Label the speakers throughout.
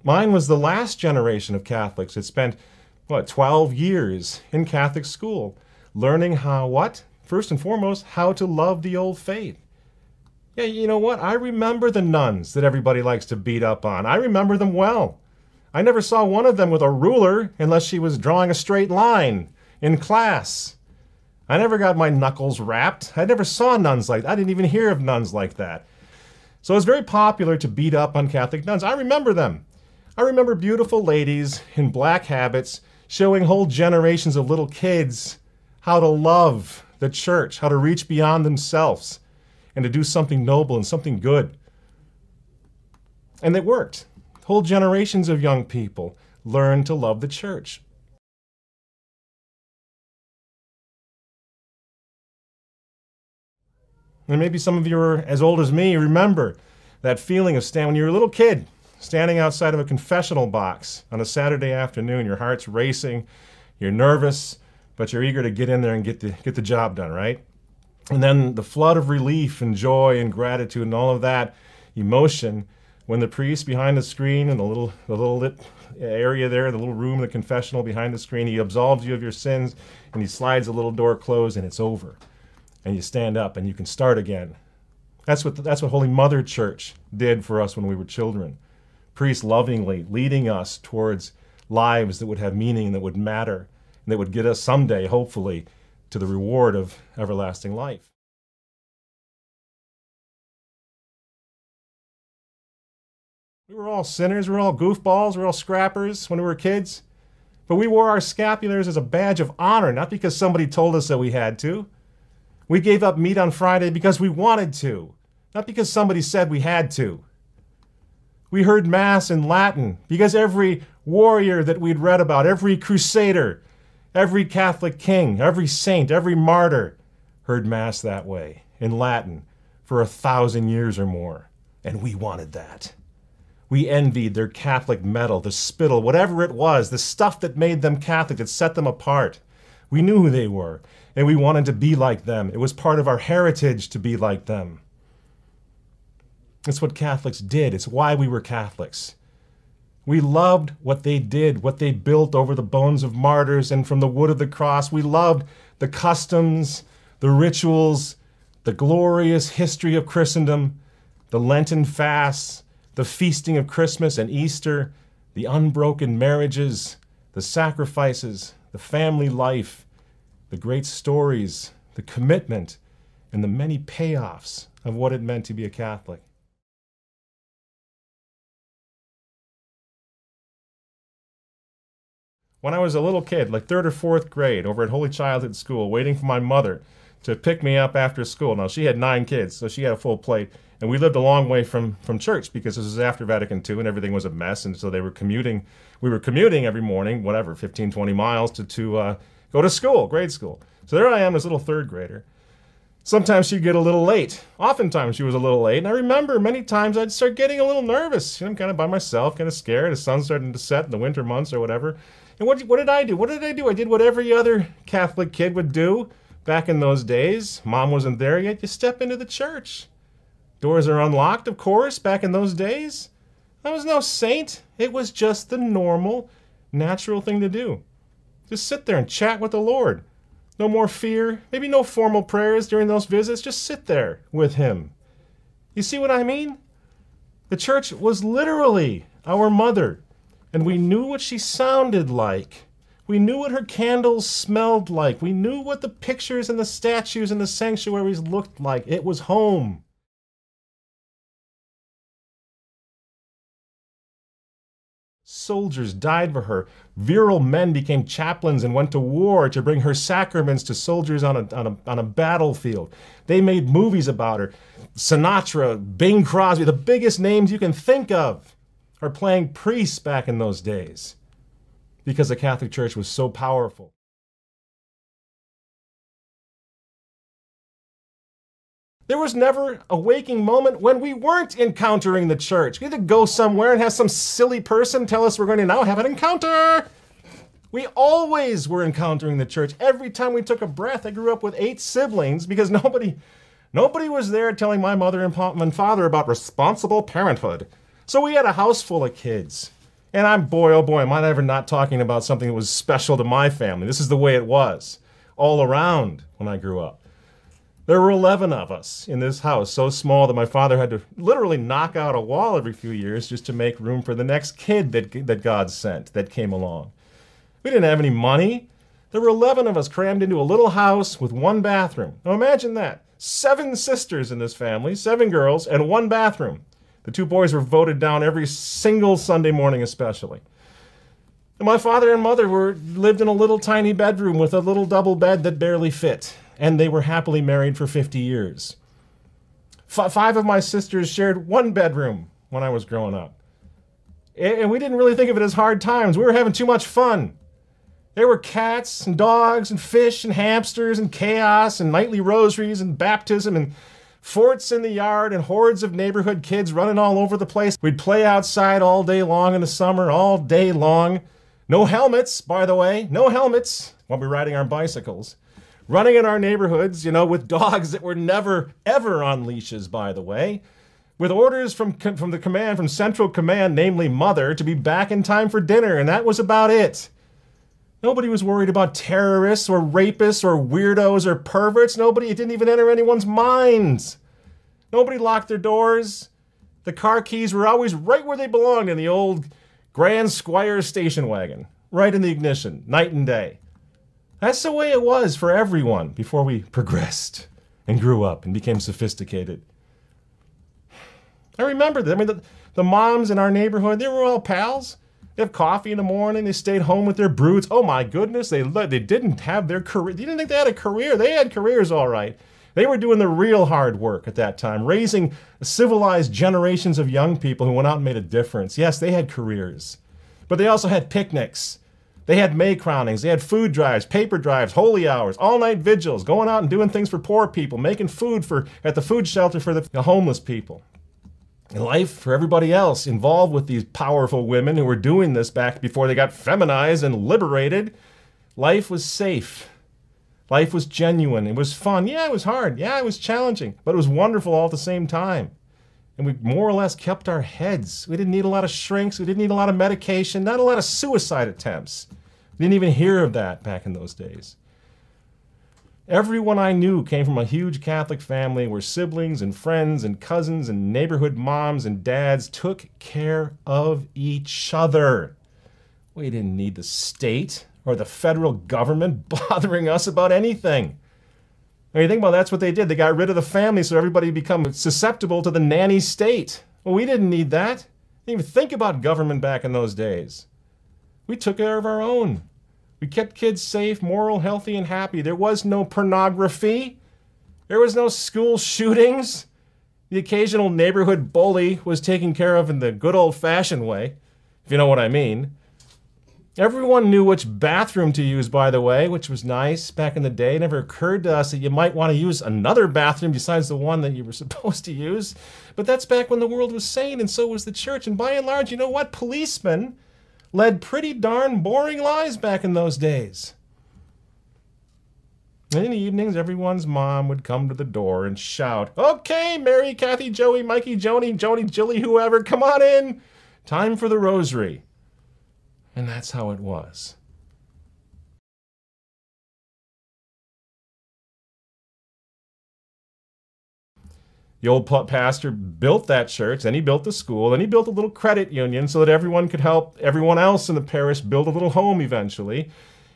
Speaker 1: Mine was the last generation of Catholics that spent, 12 years in Catholic school, learning how, what? First and foremost, how to love the old faith. Yeah, you know what? I remember the nuns that everybody likes to beat up on. I remember them well. I never saw one of them with a ruler unless she was drawing a straight line in class. I never got my knuckles rapped. I never saw nuns like that. I didn't even hear of nuns like that. So it's very popular to beat up on Catholic nuns. I remember them. I remember beautiful ladies in black habits showing whole generations of little kids how to love the church, how to reach beyond themselves, and to do something noble and something good. And it worked. Whole generations of young people learned to love the church. And maybe some of you are as old as me, remember that feeling of when you were a little kid, standing outside of a confessional box on a Saturday afternoon, your heart's racing, you're nervous, but you're eager to get in there and get the job done, right? And then the flood of relief and joy and gratitude and all of that emotion when the priest behind the screen in the little lit area there, the little room in the confessional behind the screen, he absolves you of your sins and he slides the little door closed and it's over. And you stand up and you can start again. That's what Holy Mother Church did for us when we were children. Priests lovingly leading us towards lives that would have meaning, that would matter, and that would get us someday, hopefully, to the reward of everlasting life. We were all sinners, we were all goofballs, we were all scrappers when we were kids. But we wore our scapulars as a badge of honor, not because somebody told us that we had to. We gave up meat on Friday because we wanted to, not because somebody said we had to. We heard Mass in Latin because every warrior that we'd read about, every crusader, every Catholic king, every saint, every martyr heard Mass that way, in Latin, for 1,000 years or more. And we wanted that. We envied their Catholic medal, the spittle, whatever it was, the stuff that made them Catholic, that set them apart. We knew who they were, and we wanted to be like them. It was part of our heritage to be like them. It's what Catholics did. It's why we were Catholics. We loved what they did, what they built over the bones of martyrs and from the wood of the cross. We loved the customs, the rituals, the glorious history of Christendom, the Lenten fasts, the feasting of Christmas and Easter, the unbroken marriages, the sacrifices, the family life, the great stories, the commitment, and the many payoffs of what it meant to be a Catholic. When I was a little kid, like 3rd or 4th grade, over at Holy Childhood School, waiting for my mother to pick me up after school. Now, she had 9 kids, so she had a full plate, and we lived a long way from church because this was after Vatican II and everything was a mess, and so they were commuting. We were commuting every morning, 15, 20 miles to go to school, grade school. So there I am, this little 3rd grader. Sometimes she'd get a little late. Oftentimes she was a little late, and I remember many times I'd start getting a little nervous. I'm kind of by myself, kind of scared. The sun's starting to set in the winter months or whatever. And what did I do? What did I do? I did what every other Catholic kid would do back in those days. Mom wasn't there yet. You step into the church. Doors are unlocked, of course, back in those days. I was no saint. It was just the normal, natural thing to do. Just sit there and chat with the Lord. No more fear. Maybe no formal prayers during those visits. Just sit there with Him. You see what I mean? The church was literally our mother. And we knew what she sounded like. We knew what her candles smelled like. We knew what the pictures and the statues and the sanctuaries looked like. It was home. Soldiers died for her. Virile men became chaplains and went to war to bring her sacraments to soldiers on a battlefield. They made movies about her. Sinatra, Bing Crosby, the biggest names you can think of are playing priests back in those days because the Catholic Church was so powerful. There was never a waking moment when we weren't encountering the church. We had to go somewhere and have some silly person tell us we're going to now have an encounter. We always were encountering the church. Every time we took a breath, I grew up with 8 siblings because nobody was there telling my mother and father about responsible parenthood. So we had a house full of kids. And I'm, boy, oh boy, am I ever not talking about something that was special to my family. This is the way it was all around when I grew up. There were 11 of us in this house, so small that my father had to literally knock out a wall every few years just to make room for the next kid that God sent that came along. We didn't have any money. There were 11 of us crammed into a little house with one bathroom. Now imagine that. 7 sisters in this family, 7 girls, and 1 bathroom. The 2 boys were voted down every single Sunday morning especially. And my father and mother lived in a little tiny bedroom with a little double bed that barely fit. And they were happily married for 50 years. 5 of my sisters shared 1 bedroom when I was growing up. And we didn't really think of it as hard times. We were having too much fun. There were cats and dogs and fish and hamsters and chaos and nightly rosaries and baptism and forts in the yard and hordes of neighborhood kids running all over the place. We'd play outside all day long in the summer, all day long. No helmets, by the way, no helmets while we're riding our bicycles. Running in our neighborhoods, you know, with dogs that were never, ever on leashes, by the way. With orders from Central Command, namely Mother, to be back in time for dinner, and that was about it. Nobody was worried about terrorists or rapists or weirdos or perverts. It didn't even enter anyone's minds. Nobody locked their doors. The car keys were always right where they belonged in the old Grand Squire station wagon, right in the ignition, night and day. That's the way it was for everyone before we progressed and grew up and became sophisticated. I remember that. I mean, the moms in our neighborhood, they were all pals. They have coffee in the morning. They stayed home with their broods. Oh my goodness, they didn't have their career. They didn't think they had a career. They had careers all right. They were doing the real hard work at that time, raising civilized generations of young people who went out and made a difference. Yes, they had careers, but they also had picnics. They had May crownings, they had food drives, paper drives, holy hours, all-night vigils, going out and doing things for poor people, making food at the food shelter for the homeless people. And life for everybody else involved with these powerful women who were doing this back before they got feminized and liberated. Life was safe. Life was genuine. It was fun. Yeah, it was hard. Yeah, it was challenging, but it was wonderful all at the same time. And we more or less kept our heads. We didn't need a lot of shrinks. We didn't need a lot of medication, not a lot of suicide attempts. Didn't even hear of that back in those days. Everyone I knew came from a huge Catholic family where siblings and friends and cousins and neighborhood moms and dads took care of each other. We didn't need the state or the federal government bothering us about anything. When you think about it, that's what they did. They got rid of the family so everybody become susceptible to the nanny state. Well, we didn't need that. Didn't even think about government back in those days. We took care of our own. We kept kids safe, moral, healthy, and happy. There was no pornography. There was no school shootings. The occasional neighborhood bully was taken care of in the good old-fashioned way, if you know what I mean. Everyone knew which bathroom to use, by the way, which was nice back in the day. It never occurred to us that you might want to use another bathroom besides the one that you were supposed to use. But that's back when the world was sane, and so was the church. And by and large, you know what? Policemen led pretty darn boring lives back in those days. And in the evenings, everyone's mom would come to the door and shout, "Okay, Mary, Kathy, Joey, Mikey, Joni, Jilly, whoever, come on in. Time for the rosary." And that's how it was. The old pastor built that church, then he built the school, then he built a little credit union so that everyone could help everyone else in the parish build a little home eventually.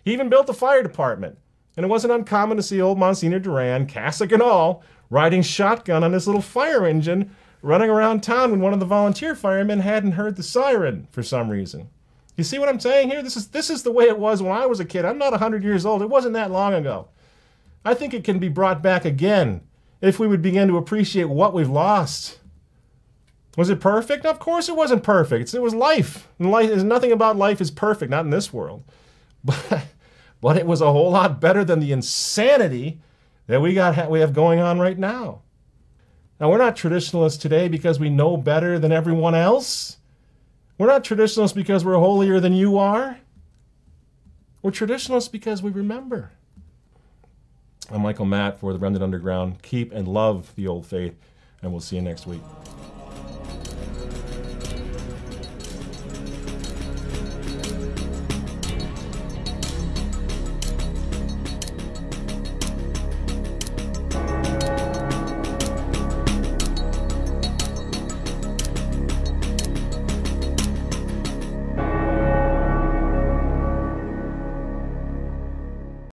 Speaker 1: He even built the fire department. And it wasn't uncommon to see old Monsignor Duran, cassock and all, riding shotgun on his little fire engine, running around town when one of the volunteer firemen hadn't heard the siren for some reason. You see what I'm saying here? This is the way it was when I was a kid. I'm not 100 years old. It wasn't that long ago. I think it can be brought back again if we would begin to appreciate what we've lost. Was it perfect? Of course it wasn't perfect. It was life. And nothing about life is perfect, not in this world. But it was a whole lot better than the insanity that we have going on right now. Now, we're not traditionalists today because we know better than everyone else. We're not traditionalists because we're holier than you are. We're traditionalists because we remember. I'm Michael Matt for the Remnant Underground. Keep and love the old faith, and we'll see you next week.